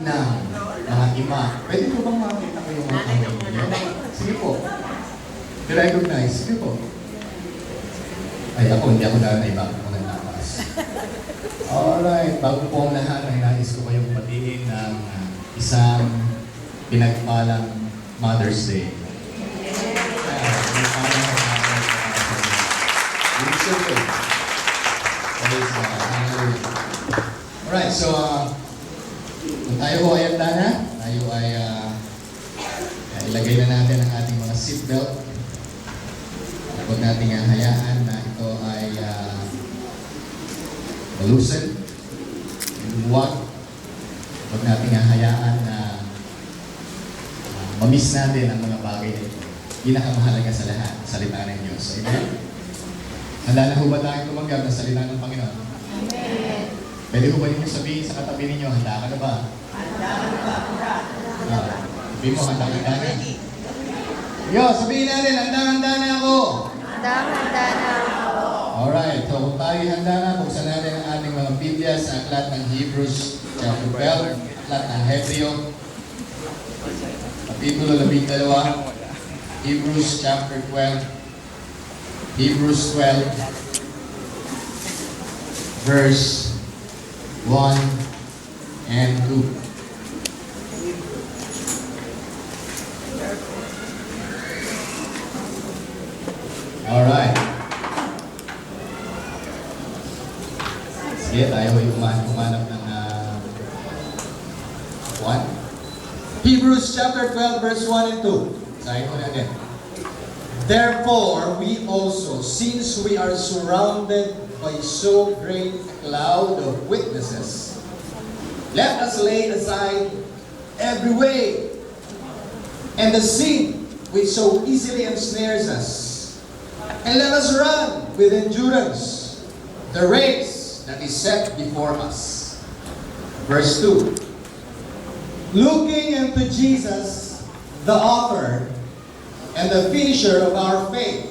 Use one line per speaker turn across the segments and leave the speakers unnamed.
ng mga ima. Pwede po bang makita ko yung mga kamay ninyo? Sige po. I-recognize. Sige po. Ay, ako, hindi ako nanay. Bakit ako nagtakas? Alright. Bago po ang lahat, ay nais ko kayong batiin ng isang pinagpalang Mother's Day. Alright, so kung tayo po ay handa na, tayo ay ilagay na natin ang ating mga seatbelt. Huwag natin hayaan na ito ay malusan, lumuwag. Huwag natin hayaan na mamiss natin ang mga bagay na ito. Pinakamahalaga sa lahat, salita ng Diyos. Amen? Handa na ho ba tayong tumanggap ng salita ng Panginoon?
Amen.
Pwede ho ba ninyo sabihin sa katabi ninyo, handa ka na ba?
Handa ka na ba?
Sabihin mo, handa na. Yo, sabihin natin, handa na ako.
Handa na ako.
Alright, so kung tayo handa na, buksan natin ang ating mga Biblia sa aklat ng Hebrews chapter 12, aklat ng Hebreo, kapitulo 12, Hebrews chapter 12, Hebrews 12, verse 1 and 2. Alright. Sige, tayo ay umanap ng 1. Hebrews chapter 12, verse 1 and 2. Sabi ko natin. Therefore, we also, since we are surrounded by so great a cloud of witnesses, let us lay aside every weight and the sin which so easily ensnares us, and let us run with endurance the race that is set before us. Verse 2. Looking unto Jesus, the author and the finisher of our faith,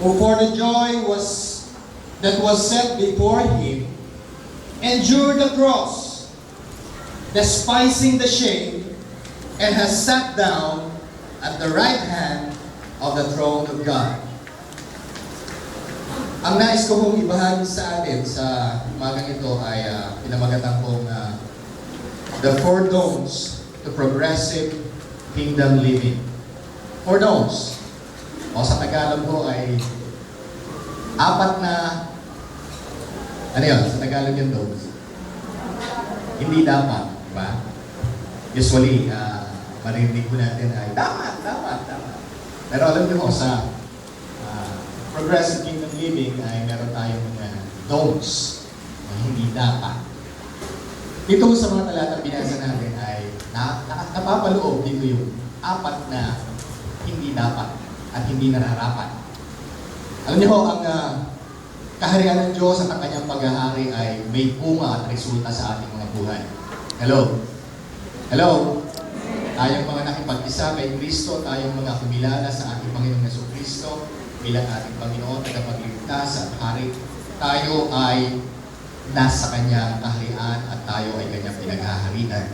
who for the joy that was set before him, endured the cross, despising the shame, and has sat down at the right hand of the throne of God. Ang nais ko pong ibahagi sa atin sa umagang ito ay pinamagatan kong the four don'ts to progressive kingdom living. Four don'ts. O sa Tagalog po ay apat na, ano yun? Sa Tagalog yung don'ts. Hindi dapat, di ba? Usually, marinig ko natin ay dapat. Pero alam niyo po, sa progressive kingdom living ay meron tayong mga don'ts na hindi dapat. Ito sa mga talatang binasa natin ay napapaloob dito yung apat na hindi dapat at hindi nararapat. Alam niyo ho, ang kaharian ng Diyos at ang kanyang paghahari ay may bunga at resulta sa ating mga buhay. Hello? Hello? Tayong mga nakipag-isa kay Kristo, tayong mga kumilala sa ating Panginoong Jesucristo bilang ating Panginoon, tagapagligtas at hari, tayo ay nasa kanyang kaharian at tayo ay kanyang pinaghaharian.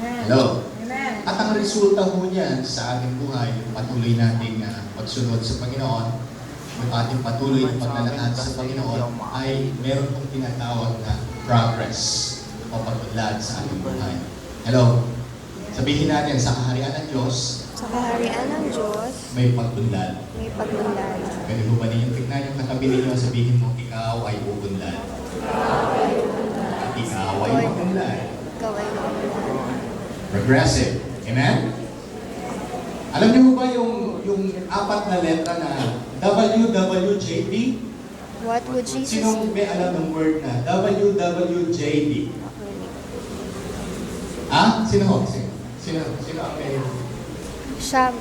Hello?
Amen.
At ang resulta ho niyan sa ating buhay, yung patuloy nating pagsunod sa Panginoon, yung ating patuloy na paglalakad sa Panginoon, ay meron pong tinatawag na progress o pag-unlad sa ating buhay. Hello? Sabihin natin, sa kaharian ng Diyos,
Sa kaharian ng Diyos,
may pag-unlad.
may pagunlad.
Pwede ho ba ninyong tignan yung katabi ninyo, sabihin mo, ikaw ay uunlad. Ikaw ay uunlad.
Ikaw ay pagunlad.
Progressive. Amen? Alam niyo ba yung apat na letra na WWJD?
What would Jesus
Sinong may alam ng word na WWJD? Ah? Sino ho? Sino ang may...
Siya.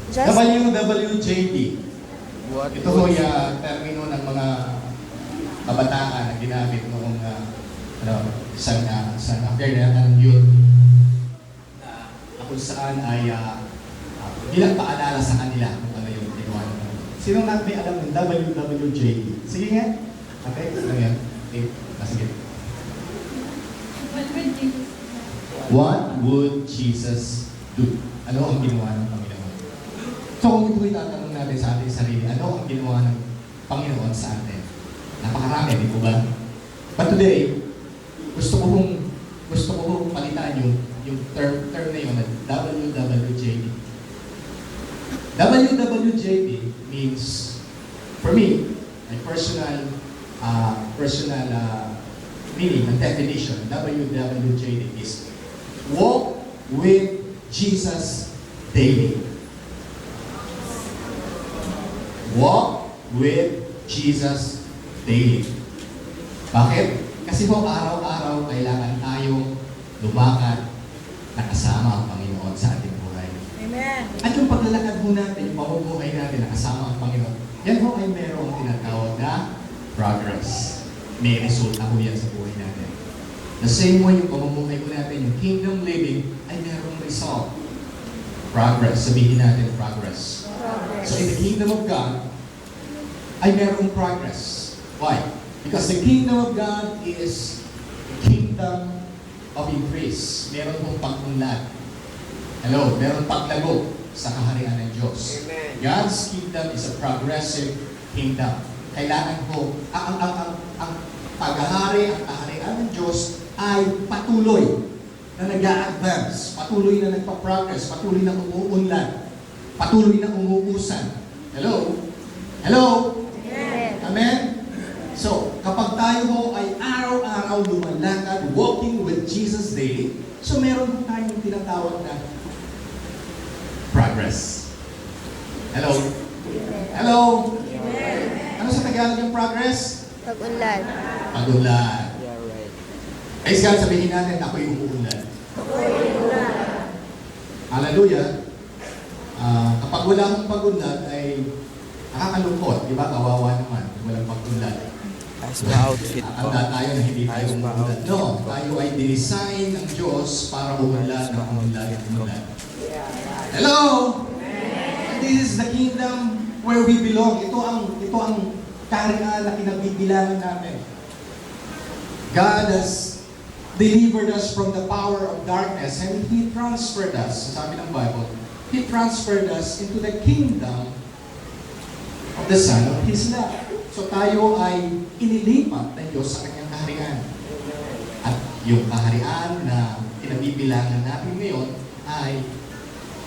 Just
WWJD. Ito ho yung termino ng mga kabataan na ginamit noong isang affair ng youth kung saan ay bilang paalala sa kanila kung ano yung ginawa nila. Sino na may alam ng WWJD? Sige nga. Okay, ano yan? Okay, sige. What would Jesus do? Ano ang ginawa ng Panginoon? So kung ito itatanong natin sa ating sarili, ano ang ginawa ng Panginoon sa atin? Napakarami, di po ba? But today, gusto ko kong palitan yung term na yun na WWJD. WWJD means, for me, my personal meaning and definition, WWJD is walk with Jesus daily. Walk with Jesus daily. Bakit? Kasi po araw-araw kailangan tayong lumakad na kasama ang Panginoon sa ating buhay.
Amen.
At yung paglalakad mo natin, yung pamumuhay natin na kasama ang Panginoon, yan po ay merong tinatawag na progress. May resulta po yan sa buhay natin. The same way yung pamumuhay po natin, yung kingdom living, ay merong result. Progress. Sabihin natin progress. So in the kingdom of God, ay merong progress. Why? Because the kingdom of God is a kingdom of increase. Meron pong pag-unlad. Hello, meron paglago sa kaharian ng Diyos.
Amen.
God's kingdom is a progressive kingdom. Kailangan po, ang paghahari, ang kaharian ng Diyos ay patuloy na nag-a-advance, patuloy na nagpa-progress, patuloy na umuunlad, patuloy na umuusan. Hello? Hello?
Amen.
Amen? So, kapag tayo ho ay araw-araw lumalakad, walking with Jesus daily, so meron po tayong tinatawag na progress. Hello? Hello? Ano sa Tagalog yung progress?
Pag-unlad.
Pag-unlad.
Yeah, right.
Praise God, sabihin natin, ako'y umuunlad. Hallelujah. Kapag wala akong pag-unlad ay nakakalungkot. Di ba? Kawawa naman. Walang pag-unlad.
Ayos ba outfit ko?
Anda tayo na hindi tayo
Ayos ba
umunlad.
outfit
No,
ko?
tayo ay dinisign ng Diyos para umunlad na umunlad at umunlad. Hello! And this is the kingdom where we belong. Ito ang kaharian na kinabibilangan natin. God has delivered us from the power of darkness and He transferred us, sabi ng Bible, He transferred us into the kingdom of the Son of His love. So tayo ay inilipat ng Diyos sa kanyang kaharian. At yung kaharian na kinabibilangan natin ngayon ay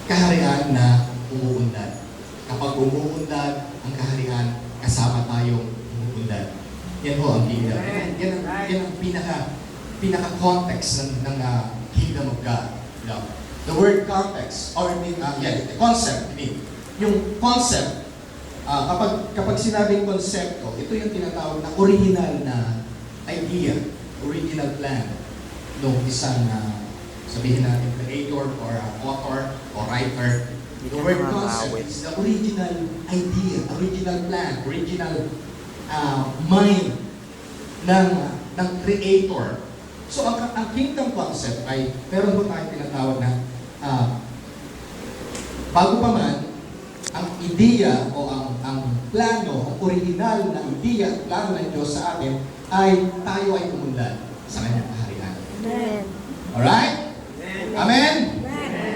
kaharian na umuunlad. Kapag umuunlad ang kaharian, kasama tayong umuunlad. Yan ho ang kingdom. Yan ang pinaka-context ng kingdom of God. You know, the word context, or the concept, yung concept, kapag sinabing konsepto, ito yung tinatawag na original na idea, original plan ng isang, sabihin natin, creator or author or writer. The word concept is the original idea, original plan, original mind ng creator. So, ang kingdom concept ay, meron po tayong tinatawag na, bago pa man, ang ideya o ang plano, ang original na ideya at plano ng Diyos sa atin, ay tayo ay umunlad sa kanyang kaharian.
Amen.
Alright? Amen?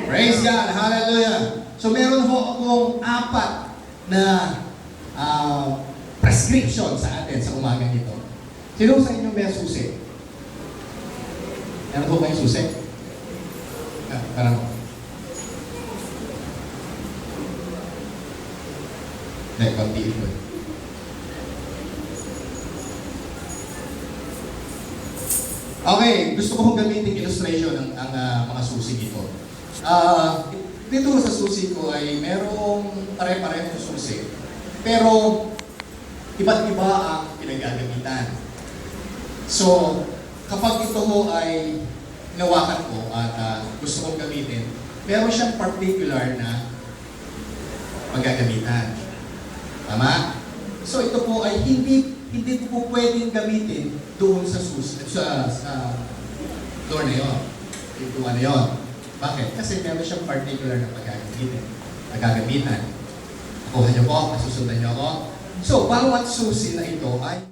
Praise God! Hallelujah! So meron ho akong 4 na prescription sa atin sa umagang ito. Sino sa inyo may susi? Meron ho kayong susi? Parang hindi, kauntiin ko. Okay, gusto ko kong gamitin illustration ang mga susi dito. Dito sa susi ko ay merong pare-parehong susi. Pero iba't iba ang pinagagamitan. So, kapag ito mo ay nawakan ko at gusto kong gamitin, meron siyang particular na magagamitan. Tama? So ito po ay hindi ko po pwedeng gamitin doon sa door na yun. Yung na yun. Bakit? Kasi meron siyang particular na pagagamitan. Nakuha niyo po, masusundan niyo ako. So, bawat susi na ito ay